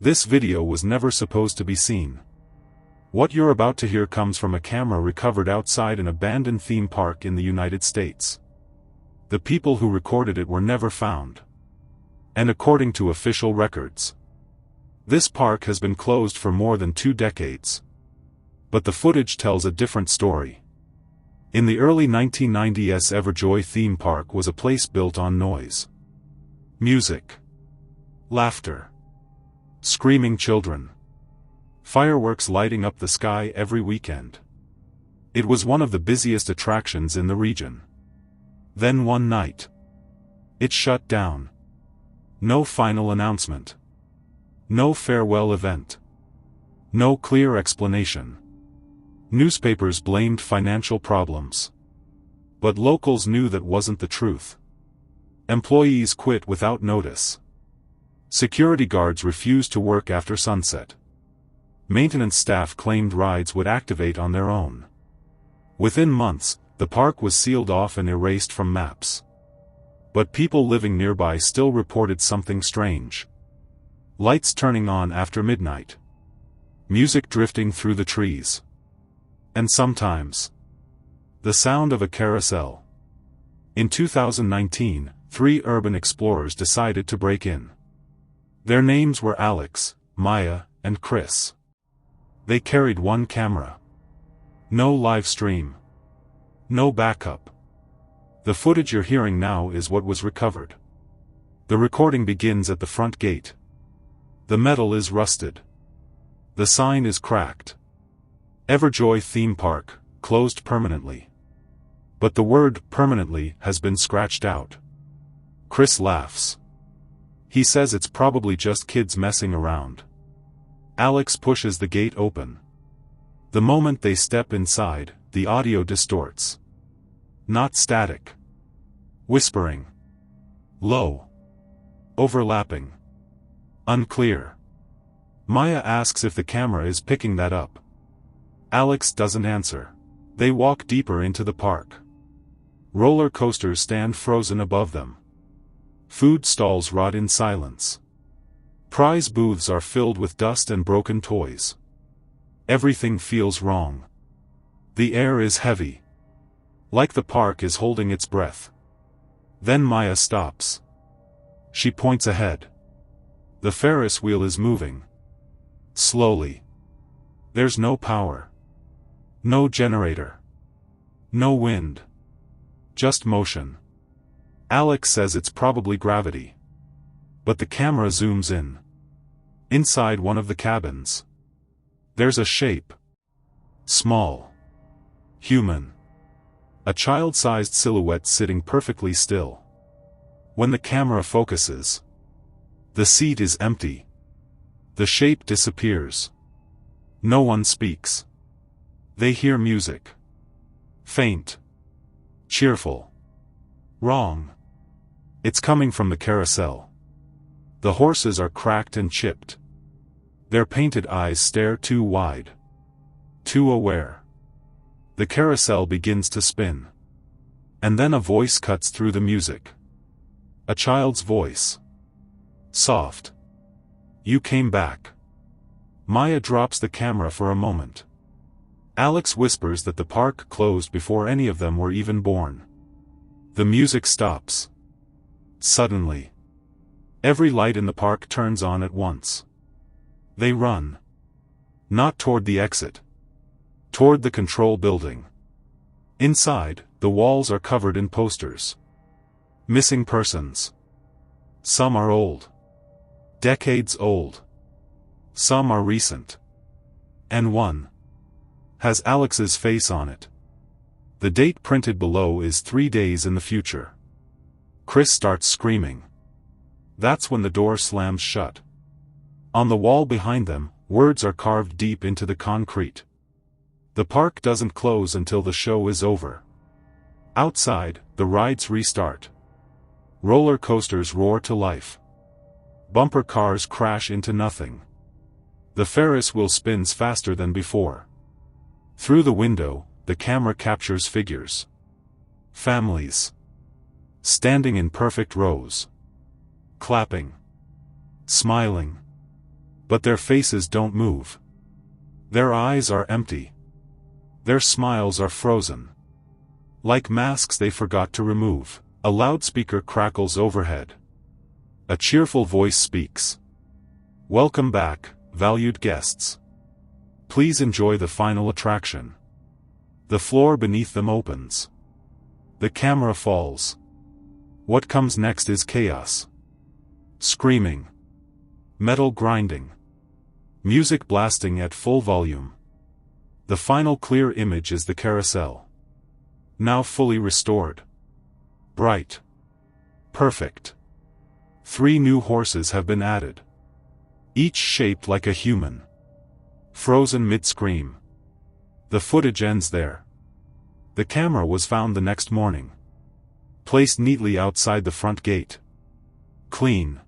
This video was never supposed to be seen. What you're about to hear comes from a camera recovered outside an abandoned theme park in the United States. The people who recorded it were never found. And according to official records, this park has been closed for more than 2 decades. But the footage tells a different story. In the early 1990s, Everjoy theme park was a place built on noise. Music. Laughter. Screaming children. Fireworks lighting up the sky every weekend. It was one of the busiest attractions in the region. Then one night, it shut down. No final announcement. No farewell event. No clear explanation. Newspapers blamed financial problems. But locals knew that wasn't the truth. Employees quit without notice. Security guards refused to work after sunset. Maintenance staff claimed rides would activate on their own. Within months, the park was sealed off and erased from maps. But people living nearby still reported something strange. Lights turning on after midnight. Music drifting through the trees. And sometimes, the sound of a carousel. In 2019, 3 urban explorers decided to break in. Their names were Alex, Maya, and Chris. They carried one camera. No live stream. No backup. The footage you're hearing now is what was recovered. The recording begins at the front gate. The metal is rusted. The sign is cracked. Everjoy theme park, closed permanently. But the word permanently has been scratched out. Chris laughs. He says it's probably just kids messing around. Alex pushes the gate open. The moment they step inside, the audio distorts. Not static. Whispering. Low. Overlapping. Unclear. Maya asks if the camera is picking that up. Alex doesn't answer. They walk deeper into the park. Roller coasters stand frozen above them. Food stalls rot in silence. Prize booths are filled with dust and broken toys. Everything feels wrong. The air is heavy. Like the park is holding its breath. Then Maya stops. She points ahead. The Ferris wheel is moving. Slowly. There's no power. No generator. No wind. Just motion. Alex says it's probably gravity. But the camera zooms in. Inside one of the cabins. There's a shape. Small. Human. A child-sized silhouette sitting perfectly still. When the camera focuses, the seat is empty. The shape disappears. No one speaks. They hear music. Faint. Cheerful. Wrong. It's coming from the carousel. The horses are cracked and chipped. Their painted eyes stare too wide. Too aware. The carousel begins to spin. And then a voice cuts through the music. A child's voice. Soft. You came back. Maya drops the camera for a moment. Alex whispers that the park closed before any of them were even born. The music stops. Suddenly, every light in the park turns on at once. They run. Not toward the exit. Toward the control building. Inside, the walls are covered in posters. Missing persons. Some are old. Decades old. Some are recent. And one has Alex's face on it. The date printed below is 3 days in the future. Chris starts screaming. That's when the door slams shut. On the wall behind them, words are carved deep into the concrete. The park doesn't close until the show is over. Outside, the rides restart. Roller coasters roar to life. Bumper cars crash into nothing. The Ferris wheel spins faster than before. Through the window, the camera captures figures. Families. Standing in perfect rows. Clapping. Smiling. But their faces don't move. Their eyes are empty. Their smiles are frozen. Like masks they forgot to remove. A loudspeaker crackles overhead. A cheerful voice speaks. Welcome back, valued guests. Please enjoy the final attraction. The floor beneath them opens. The camera falls. What comes next is chaos. Screaming. Metal grinding. Music blasting at full volume. The final clear image is the carousel. Now fully restored. Bright. Perfect. 3 new horses have been added. Each shaped like a human. Frozen mid-scream. The footage ends there. The camera was found the next morning. Placed neatly outside the front gate. Clean.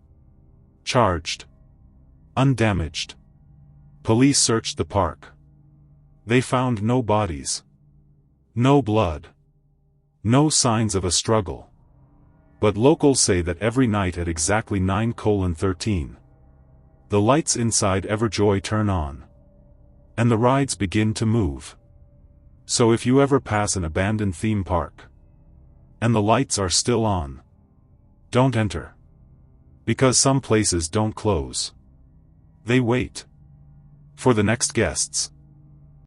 Charged. Undamaged. Police searched the park. They found no bodies. No blood. No signs of a struggle. But locals say that every night at exactly 9:13, the lights inside Everjoy turn on. And the rides begin to move. So if you ever pass an abandoned theme park, and the lights are still on, don't enter. Because some places don't close. They wait. For the next guests.